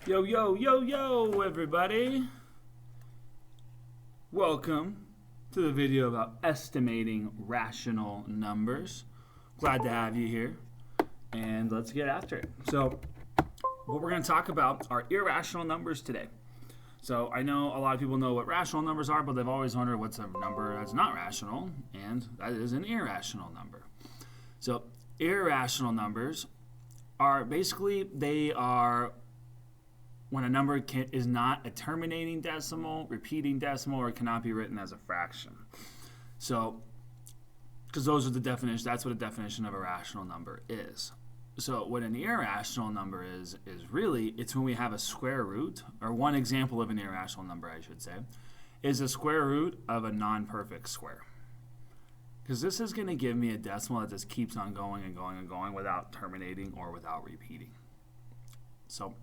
Yo, yo, yo, yo, everybody. Welcome to the video about estimating rational numbers. Glad to have you here, and let's get after it. So, what we're going to talk about are irrational numbers today. So, I know a lot of people know what rational numbers are, but they've always wondered what's a number that's not rational, and that is an irrational number. So, irrational numbers are basically, they are when a number is not a terminating decimal, repeating decimal, or cannot be written as a fraction. So, because those are the definitions, that's what a definition of a rational number is. So what an irrational number is really, it's when we have a square root, or one example of an irrational number, I should say, is a square root of a non-perfect square. Because this is going to give me a decimal that just keeps on going and going and going without terminating or without repeating. So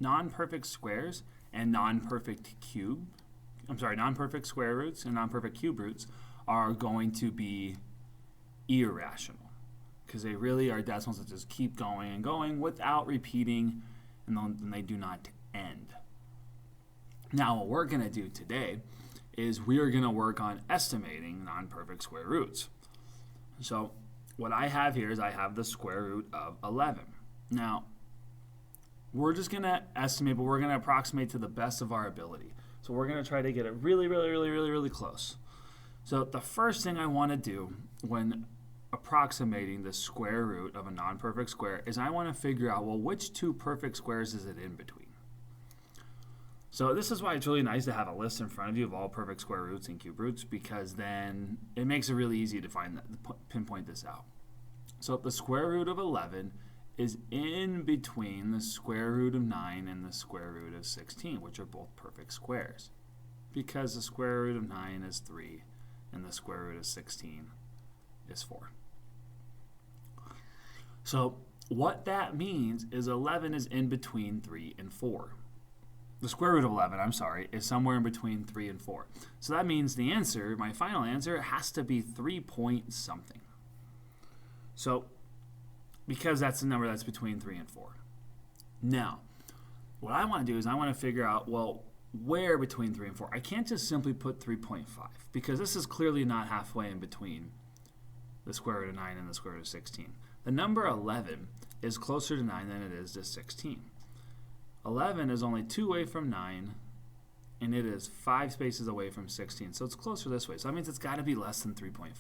non-perfect squares and non-perfect square roots and non-perfect cube roots are going to be irrational because they really are decimals that just keep going and going without repeating, and then they do not end. Now what we're going to do today is we are going to work on estimating non-perfect square roots. So what I have here is I have the square root of 11. Now we're just going to estimate, but we're going to approximate to the best of our ability. So we're going to try to get it really close. So the first thing I want to do when approximating the square root of a non-perfect square is I want to figure out, well, which two perfect squares is it in between? So this is why it's really nice to have a list in front of you of all perfect square roots and cube roots, because then it makes it really easy to pinpoint this out. So the square root of 11 is in between the square root of 9 and the square root of 16, which are both perfect squares, because the square root of 9 is 3 and the square root of 16 is 4. So what that means is 11 is in between 3 and 4. The square root of 11, is somewhere in between 3 and 4. So that means the answer, my final answer, has to be 3 point something. So because that's the number that's between 3 and 4. Now, what I want to do is I want to figure out, well, where between 3 and 4? I can't just simply put 3.5, because this is clearly not halfway in between the square root of 9 and the square root of 16. The number 11 is closer to 9 than it is to 16. 11 is only 2 away from 9, and it is 5 spaces away from 16, so it's closer this way. So that means it's got to be less than 3.5.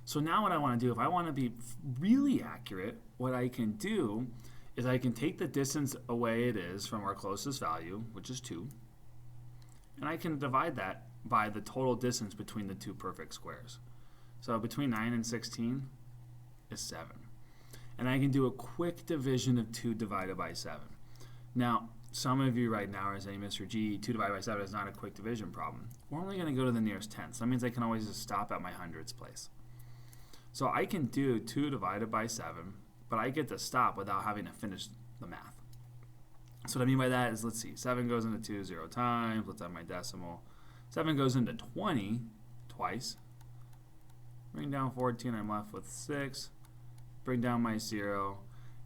So now what I want to do, if I want to be really accurate, what I can do is I can take the distance away it is from our closest value, which is 2, and I can divide that by the total distance between the two perfect squares. So between 9 and 16 is 7. And I can do a quick division of 2 divided by 7. Now, some of you right now are saying, Mr. G, 2 divided by 7 is not a quick division problem. We're only going to go to the nearest tenth. So that means I can always just stop at my hundredths place. So I can do 2 divided by 7, but I get to stop without having to finish the math. So what I mean by that is, let's see, 7 goes into 2 0 times. Let's have my decimal. 7 goes into 20 twice. Bring down 14, I'm left with 6. Bring down my 0.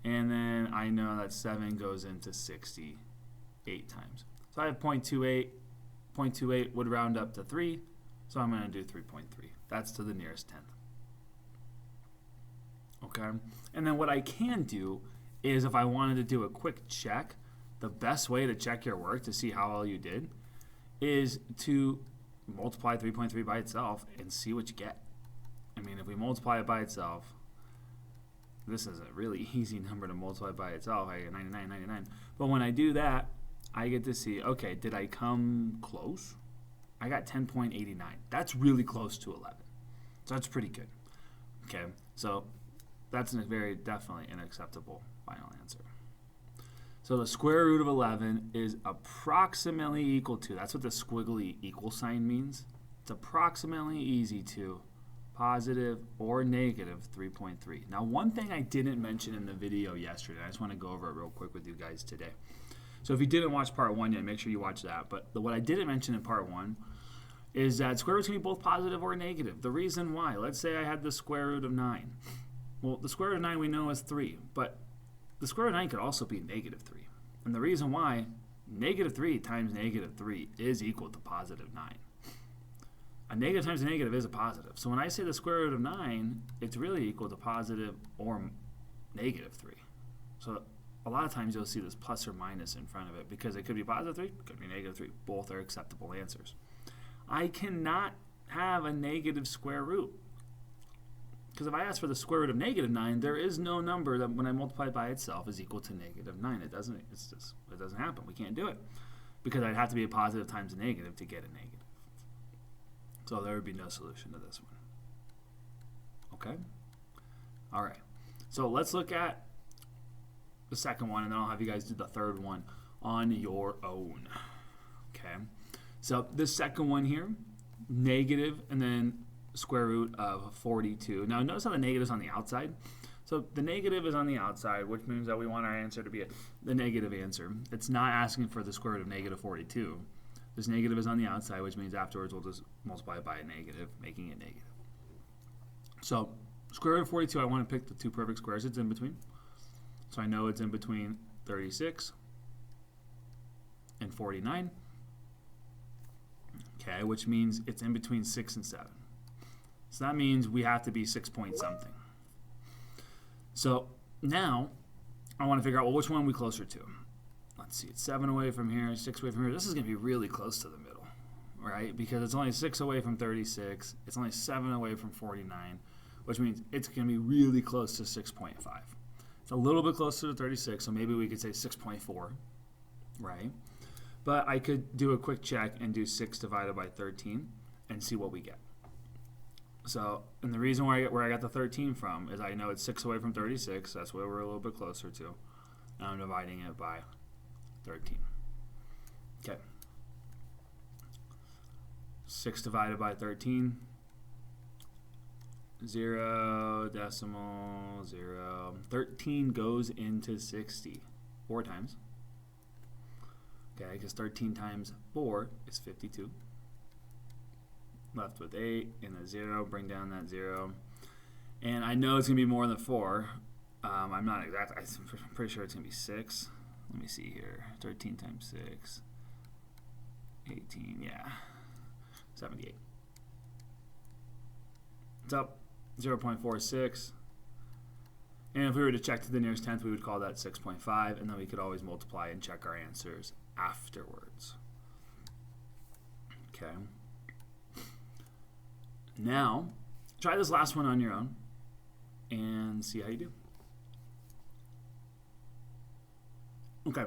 And then I know that 7 goes into 68 times. So I have 0.28. 0.28 would round up to 3. So I'm going to do 3.3. That's to the nearest tenth. Okay, and then what I can do is, if I wanted to do a quick check, the best way to check your work to see how well you did is to multiply 3.3 by itself and see what you get. I mean, if we multiply it by itself, this is a really easy number to multiply by itself. I get 99. But when I do that, I get to see, okay, did I come close? I got 10.89. That's really close to 11. So that's pretty good. Okay, so that's definitely an acceptable final answer. So the square root of 11 is approximately equal to, that's what the squiggly equal sign means. It's approximately easy to positive or negative 3.3. Now, one thing I didn't mention in the video yesterday, I just want to go over it real quick with you guys today. So if you didn't watch part 1 yet, make sure you watch that. But what I didn't mention in part 1 is that square roots can be both positive or negative. The reason why, let's say I had the square root of 9. Well, the square root of 9 we know is 3, but the square root of 9 could also be negative 3. And the reason why, negative 3 times negative 3 is equal to positive 9. A negative times a negative is a positive. So when I say the square root of 9, it's really equal to positive or negative 3. So a lot of times you'll see this plus or minus in front of it because it could be positive 3, it could be negative 3. Both are acceptable answers. I cannot have a negative square root. Because if I ask for the square root of negative 9, there is no number that when I multiply it by itself is equal to negative 9. It doesn't happen. We can't do it. Because I'd have to be a positive times a negative to get a negative. So there would be no solution to this one. Okay? All right. So let's look at the second one, and then I'll have you guys do the third one on your own. Okay? So this second one here, negative, and then square root of 42. Now notice how the negative is on the outside. So the negative is on the outside, which means that we want our answer to be the negative answer. It's not asking for the square root of negative 42. This negative is on the outside, which means afterwards we'll just multiply it by a negative, making it negative. So square root of 42, I want to pick the two perfect squares it's in between. So I know it's in between 36 and 49. Okay, which means it's in between 6 and 7. So that means we have to be 6 point something. So now I want to figure out, well, which one are we closer to? Let's see, it's 7 away from here, 6 away from here. This is going to be really close to the middle, right? Because it's only 6 away from 36. It's only 7 away from 49, which means it's going to be really close to 6.5. It's a little bit closer to 36, so maybe we could say 6.4, right? But I could do a quick check and do 6 divided by 13 and see what we get. So, and the reason where I got the 13 from is I know it's 6 away from 36. That's where we're a little bit closer to. And I'm dividing it by 13. Okay. 6 divided by 13. 0, decimal, 0. 13 goes into 60 4 times. Okay, because 13 times 4 is 52. Left with 8 and a 0. Bring down that 0. And I know it's going to be more than 4. I'm not exact. I'm pretty sure it's going to be 6. Let me see here. 13 times 6. 18, yeah. 78. So 0.46. And if we were to check to the nearest tenth, we would call that 6.5. And then we could always multiply and check our answers afterwards. Okay. Now, try this last one on your own and see how you do. Okay.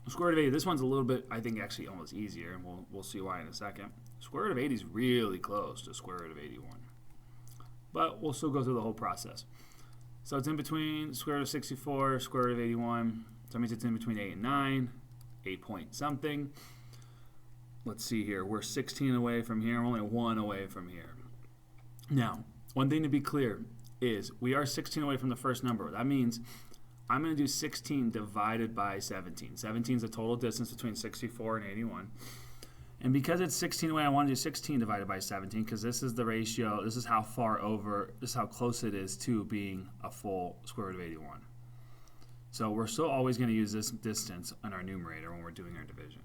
Square root of 80. This one's a little bit, I think, actually almost easier, and we'll see why in a second. Square root of 80 is really close to square root of 81. But we'll still go through the whole process. So it's in between square root of 64, square root of 81. So that means it's in between 8 and 9, 8 point something. Let's see here. We're 16 away from here. We're only 1 away from here. Now, one thing to be clear is we are 16 away from the first number. That means I'm going to do 16 divided by 17. 17 is the total distance between 64 and 81. And because it's 16 away, I want to do 16 divided by 17 because this is the ratio. This is how far over, this is how close it is to being a full square root of 81. So we're still always going to use this distance in our numerator when we're doing our division.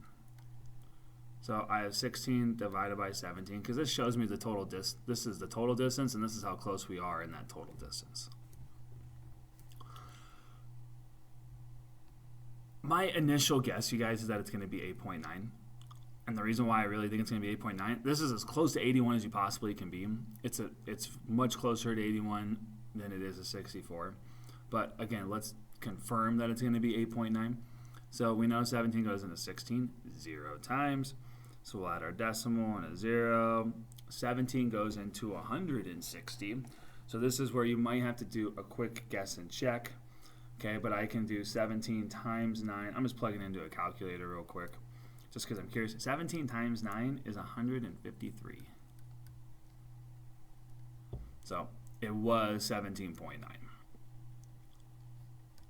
So I have 16 divided by 17 because this shows me the total this is the total distance, and this is how close we are in that total distance. My initial guess, you guys, is that it's going to be 8.9. And the reason why I really think it's going to be 8.9, this is as close to 81 as you possibly can be. It's much closer to 81 than it is to 64. But again, let's confirm that it's going to be 8.9. So we know 17 goes into 16 0 times. So we'll add our decimal and a 0. 17 goes into 160. So this is where you might have to do a quick guess and check. Okay, but I can do 17 times 9. I'm just plugging into a calculator real quick, just because I'm curious. 17 times 9 is 153. So it was 17.9.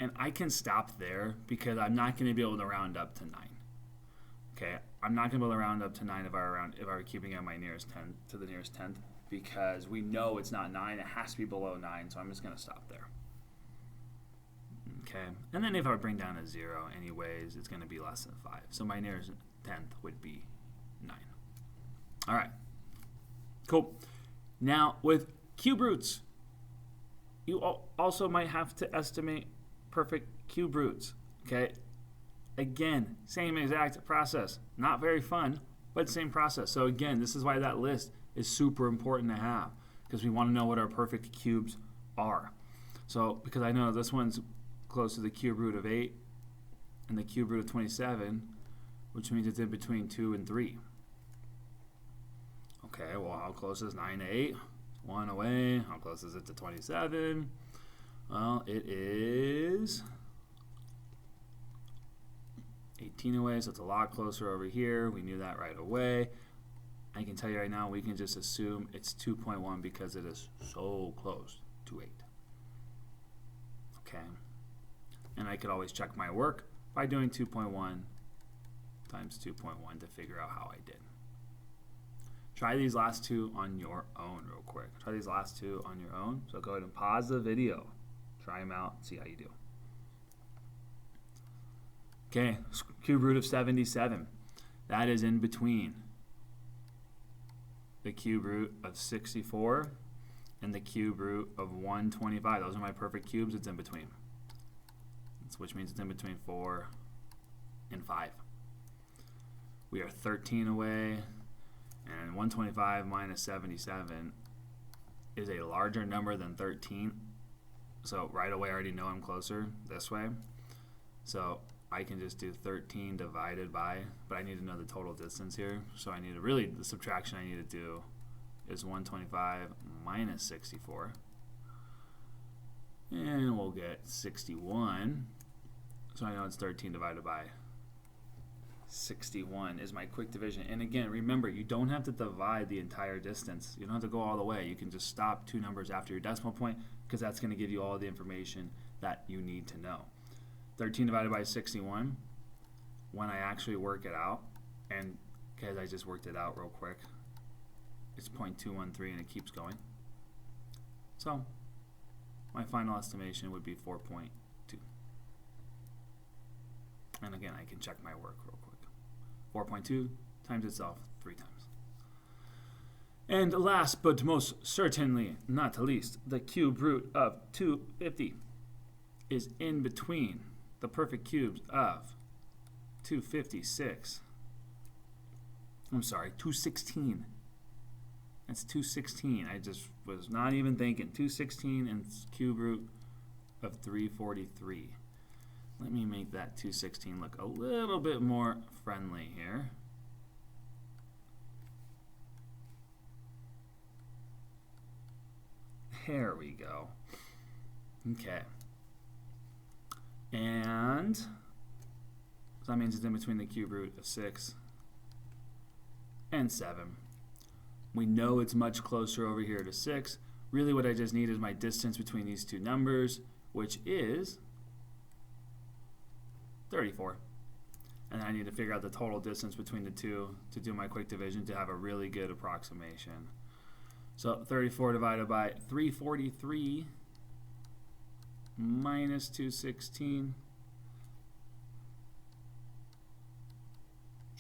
And I can stop there because I'm not going to be able to round up to 9. Okay, I'm not going to be able to round up to 9 if I were keeping it my nearest 10 to the nearest tenth, because we know it's not 9. It has to be below 9, so I'm just going to stop there. Okay, And then if I bring down a 0 anyways, it's going to be less than 5. So my nearest 10th would be 9. All right. Cool. Now, with cube roots, you also might have to estimate perfect cube roots. Okay? Again, same exact process. Not very fun, but same process. So again, this is why that list is super important to have, because we want to know what our perfect cubes are. So, because I know this one's close to the cube root of 8 and the cube root of 27, which means it's in between 2 and 3. Okay, well, how close is 9 to 8? 1 away. How close is it to 27? Well, it is 18 away, so it's a lot closer over here. We knew that right away. I can tell you right now, we can just assume it's 2.1 because it is so close to 8. Okay. And I could always check my work by doing 2.1 times 2.1 to figure out how I did. Try these last two on your own real quick. Try these last two on your own. So go ahead and pause the video. Try them out, see how you do. Okay, cube root of 77. That is in between the cube root of 64 and the cube root of 125. Those are my perfect cubes. It's in between. Which means it's in between 4 and 5. We are 13 away. And 125 minus 77 is a larger number than 13. So right away I already know I'm closer this way. So I can just do 13 divided by, but I need to know the total distance here. So I need to really, the subtraction I need to do is 125 minus 64. And we'll get 61. So I know it's 13 divided by 61 is my quick division. And again, remember, you don't have to divide the entire distance. You don't have to go all the way. You can just stop 2 numbers after your decimal point, because that's going to give you all the information that you need to know. 13 divided by 61, when I actually work it out, and because I just worked it out real quick, it's 0.213 and it keeps going. So my final estimation would be 4.2. And again, I can check my work real quick. 4.2 times itself 3 times. And last but most certainly not least, the cube root of 250 is in between the perfect cubes of 256. I'm sorry, 216. That's 216. I just was not even thinking. 216 and cube root of 343. Let me make that 216 look a little bit more friendly here. There we go. Okay. And so that means it's in between the cube root of 6 and 7. We know it's much closer over here to 6. Really what I just need is my distance between these two numbers, which is 34. And I need to figure out the total distance between the two to do my quick division to have a really good approximation. So 34 divided by 343 minus 216.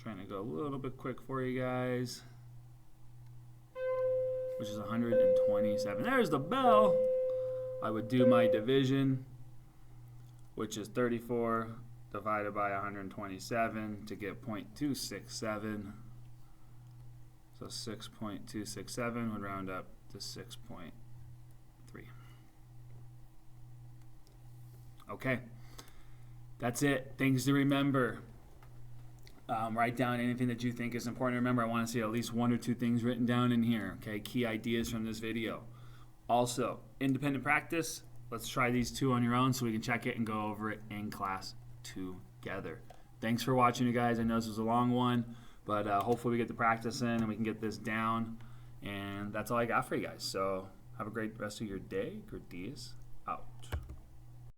Trying to go a little bit quick for you guys, which is 127. There's the bell. I would do my division, which is 34 divided by 127 to get 0.267. So 6.267 would round up to 6.3. Okay, that's it. Things to remember. Write down anything that you think is important to remember. I want to see at least 1 or 2 things written down in here. Okay, key ideas from this video. Also, independent practice. Let's try these 2 on your own so we can check it and go over it in class together. Thanks for watching, you guys. I know this was a long one, but hopefully we get the practice in and we can get this down. And that's all I got for you guys. So have a great rest of your day. Good days.